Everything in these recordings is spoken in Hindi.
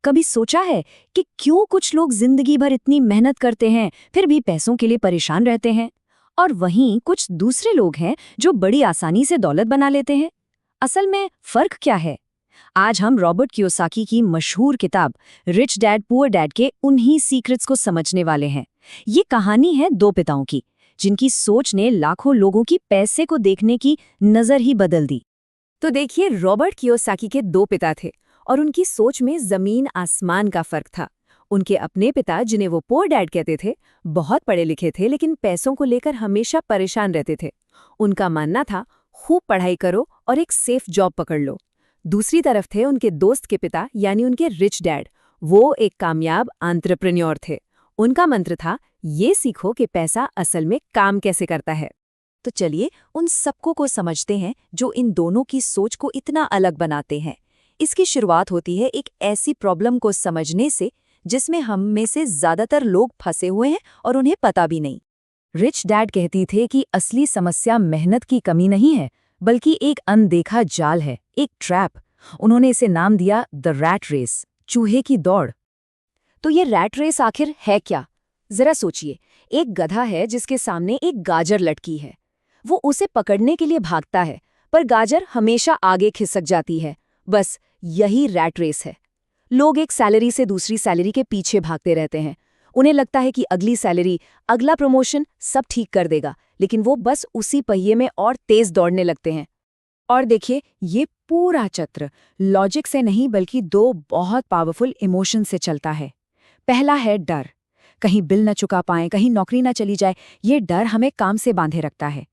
कभी सोचा है कि क्यों कुछ लोग जिंदगी भर इतनी मेहनत करते हैं फिर भी पैसों के लिए परेशान रहते हैं, और वहीं कुछ दूसरे लोग हैं जो बड़ी आसानी से दौलत बना लेते हैं? असल में फर्क क्या है? आज हम रॉबर्ट कियोसाकी की मशहूर किताब रिच डैड पुअर डैड के उन्हीं सीक्रेट्स को समझने वाले हैं। ये कहानी है दो पिताओं की, जिनकी सोच ने लाखों लोगों की पैसे को देखने की नजर ही बदल दी। तो देखिए, रॉबर्ट कियोसाकी के दो पिता थे और उनकी सोच में जमीन आसमान का फर्क था। उनके अपने पिता, जिन्हें वो पुअर डैड कहते थे, बहुत पढ़े लिखे थे लेकिन पैसों को लेकर हमेशा परेशान रहते थे। उनका मानना था, खूब पढ़ाई करो और एक सेफ जॉब पकड़ लो। दूसरी तरफ थे उनके दोस्त के पिता, यानी उनके रिच डैड। वो एक कामयाब एंटरप्रेन्योर थे। उनका मंत्र था, ये सीखो कि पैसा असल में काम कैसे करता है। तो चलिए उन सबको को समझते हैं जो इन दोनों की सोच को इतना अलग बनाते हैं। इसकी शुरुआत होती है एक ऐसी प्रॉब्लम को समझने से जिसमें हम में से ज्यादातर लोग फंसे हुए हैं और उन्हें पता भी नहीं। रिच डैड कहती थे कि असली समस्या मेहनत की कमी नहीं है, बल्कि एक अनदेखा जाल है, एक ट्रैप। उन्होंने इसे नाम दिया द रैट रेस, चूहे की दौड़। तो ये रैट रेस आखिर है क्या? जरा सोचिए, एक गधा है जिसके सामने एक गाजर लटकी है। वो उसे पकड़ने के लिए भागता है, पर गाजर हमेशा आगे खिसक जाती है। बस यही रैट रेस है। लोग एक सैलरी से दूसरी सैलरी के पीछे भागते रहते हैं। उन्हें लगता है कि अगली सैलरी, अगला प्रमोशन सब ठीक कर देगा, लेकिन वो बस उसी पहिए में और तेज दौड़ने लगते हैं। और देखिए, ये पूरा चक्र लॉजिक से नहीं बल्कि दो बहुत पावरफुल इमोशन से चलता है। पहला है डर, कहीं बिल न चुका पाएं, कहीं नौकरी न चली जाए। ये डर हमें काम से बांधे रखता है।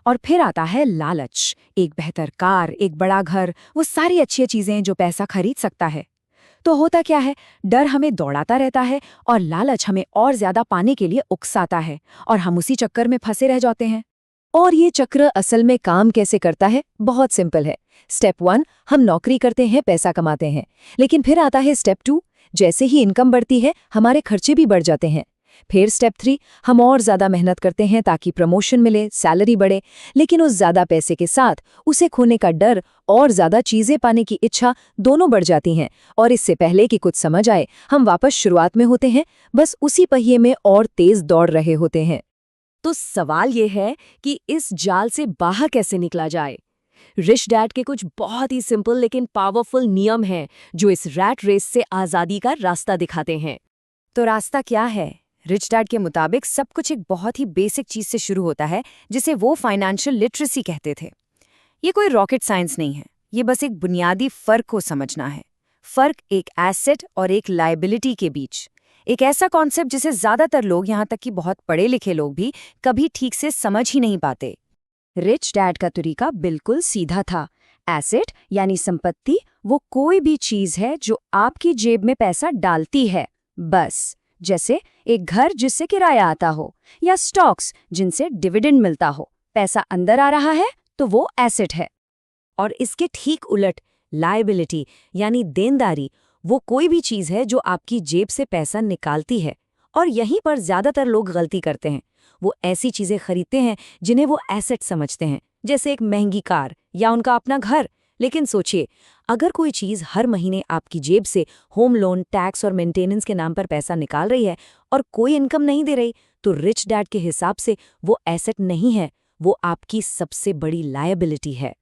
और फिर आता है लालच, एक बेहतर कार, एक बड़ा घर, वो सारी अच्छी चीजें जो पैसा खरीद सकता है। तो होता क्या है, डर हमें दौड़ाता रहता है और लालच हमें और ज्यादा पाने के लिए उकसाता है, और हम उसी चक्कर में फंसे रह जाते हैं। और ये चक्र असल में काम कैसे करता है? बहुत सिंपल है। स्टेप 1, हम नौकरी करते हैं, पैसा कमाते हैं। लेकिन फिर आता है स्टेप 2, जैसे ही इनकम बढ़ती है हमारे खर्चे भी बढ़ जाते हैं। फिर स्टेप 3, हम और ज्यादा मेहनत करते हैं ताकि प्रमोशन मिले, सैलरी बढ़े, लेकिन उस ज्यादा पैसे के साथ उसे खोने का डर और ज्यादा चीजें पाने की इच्छा दोनों बढ़ जाती हैं। और इससे पहले कि कुछ समझ आए, हम वापस शुरुआत में होते हैं, बस उसी पहिए में और तेज दौड़ रहे होते हैं। तो सवाल ये है कि इस जाल से बाहर कैसे निकला जाए? रिच डैड के कुछ बहुत ही सिंपल लेकिन पावरफुल नियम हैं जो इस रैट रेस से आजादी का रास्ता दिखाते हैं। तो रास्ता क्या है? रिच डैड के मुताबिक सब कुछ एक बहुत ही बेसिक चीज से शुरू होता है, जिसे वो फाइनेंशियल लिटरेसी कहते थे। ये कोई रॉकेट साइंस नहीं है, ये बस एक बुनियादी फर्क को समझना है। फर्क एक एसेट और एक लायबिलिटी के बीच। एक ऐसा कॉन्सेप्ट जिसे ज्यादातर लोग, यहाँ तक कि बहुत पढ़े लिखे लोग भी, कभी ठीक से समझ ही नहीं पाते। रिच डैड का तरीका बिल्कुल सीधा था। एसेट यानी संपत्ति, वो कोई भी चीज है जो आपकी जेब में पैसा डालती है, बस। जैसे एक घर जिससे किराया आता हो, या स्टॉक्स जिनसे डिविडेंड मिलता हो। पैसा अंदर आ रहा है तो वो एसेट है। और इसके ठीक उलट, लायबिलिटी यानी देनदारी, वो कोई भी चीज है जो आपकी जेब से पैसा निकालती है। और यहीं पर ज्यादातर लोग गलती करते हैं। वो ऐसी चीजें खरीदते हैं जिन्हें वो एसेट समझते हैं, जैसे एक महंगी कार या उनका अपना घर। लेकिन सोचिए, अगर कोई चीज हर महीने आपकी जेब से होम लोन, टैक्स और मेंटेनेंस के नाम पर पैसा निकाल रही है और कोई इनकम नहीं दे रही, तो रिच डैड के हिसाब से वो एसेट नहीं है, वो आपकी सबसे बड़ी लायबिलिटी है।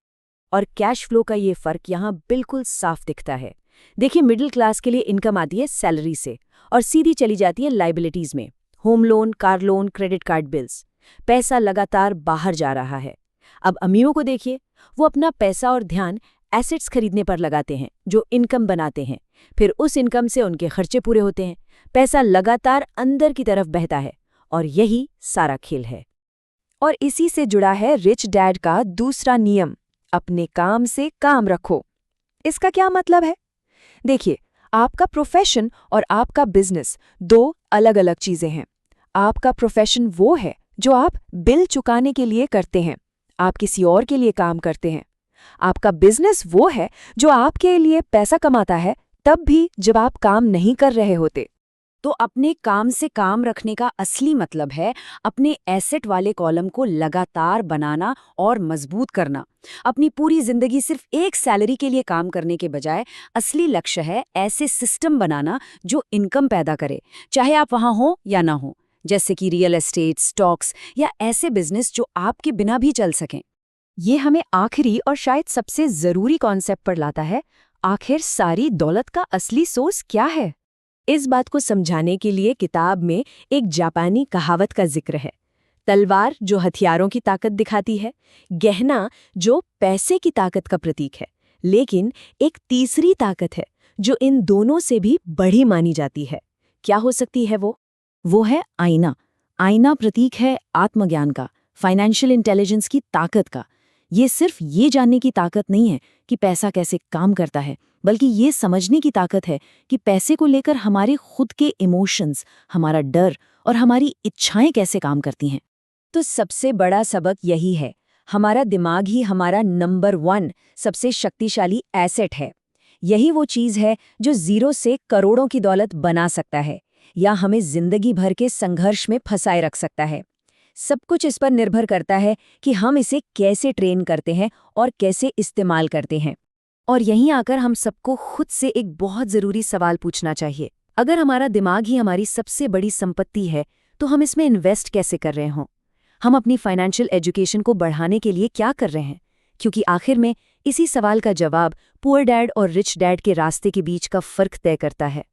और कैश फ्लो का ये फर्क यहाँ बिल्कुल साफ दिखता है। देखिए, मिडिल क्लास के लिए इनकम आती है सैलरी से और सीधी चली जाती है लायबिलिटीज में। Home loan, car loan, credit card bills. पैसा लगातार बाहर जा रहा है। अब अमीरों को देखिए, वो अपना पैसा और ध्यान एसेट्स खरीदने पर लगाते हैं जो इनकम बनाते हैं। फिर उस इनकम से उनके खर्चे पूरे होते हैं। पैसा लगातार अंदर की तरफ बहता है, और यही सारा खेल है। और इसी से जुड़ा है रिच डैड का दूसरा नियम, अपने काम से काम रखो। इसका क्या मतलब है? देखिए, आपका प्रोफेशन और आपका बिजनेस दो अलग अलग चीजें हैं। आपका प्रोफेशन वो है जो आप बिल चुकाने के लिए करते हैं, आप किसी और के लिए काम करते हैं। आपका बिजनेस वो है जो आपके लिए पैसा कमाता है, तब भी जब आप काम नहीं कर रहे होते। तो अपने काम से काम रखने का असली मतलब है अपने एसेट वाले कॉलम को लगातार बनाना और मजबूत करना। अपनी पूरी जिंदगी सिर्फ एक सैलरी के लिए काम करने के बजाय असली लक्ष्य है ऐसे सिस्टम बनाना जो इनकम पैदा करे, चाहे आप वहां हो या ना हो, जैसे कि रियल एस्टेट, स्टॉक्स या ऐसे बिजनेस जो आपके बिना भी चल सकें। ये हमें आखिरी और शायद सबसे जरूरी कॉन्सेप्ट पर लाता है, आखिर सारी दौलत का असली सोर्स क्या है? इस बात को समझाने के लिए किताब में एक जापानी कहावत का जिक्र है। तलवार जो हथियारों की ताकत दिखाती है, गहना जो पैसे की ताकत का प्रतीक है, लेकिन एक तीसरी ताकत है जो इन दोनों से भी बड़ी मानी जाती है। क्या हो सकती है वो? वो है आईना। आईना प्रतीक है आत्मज्ञान का, फाइनेंशियल इंटेलिजेंस की ताकत का। ये सिर्फ ये जानने की ताकत नहीं है कि पैसा कैसे काम करता है, बल्कि ये समझने की ताकत है कि पैसे को लेकर हमारे खुद के इमोशंस, हमारा डर और हमारी इच्छाएं कैसे काम करती हैं। तो सबसे बड़ा सबक यही है, हमारा दिमाग ही हमारा नंबर 1 सबसे शक्तिशाली एसेट है। यही वो चीज़ है जो ज़ीरो से करोड़ों की दौलत बना सकता है या हमें जिंदगी भर के संघर्ष में फंसाए रख सकता है। सब कुछ इस पर निर्भर करता है कि हम इसे कैसे ट्रेन करते हैं और कैसे इस्तेमाल करते हैं। और यहीं आकर हम सबको खुद से एक बहुत ज़रूरी सवाल पूछना चाहिए। अगर हमारा दिमाग ही हमारी सबसे बड़ी संपत्ति है, तो हम इसमें इन्वेस्ट कैसे कर रहे हों? हम अपनी फाइनेंशियल एजुकेशन को बढ़ाने के लिए क्या कर रहे हैं? क्योंकि आखिर में इसी सवाल का जवाब पुअर डैड और रिच डैड के रास्ते के बीच का फ़र्क तय करता है।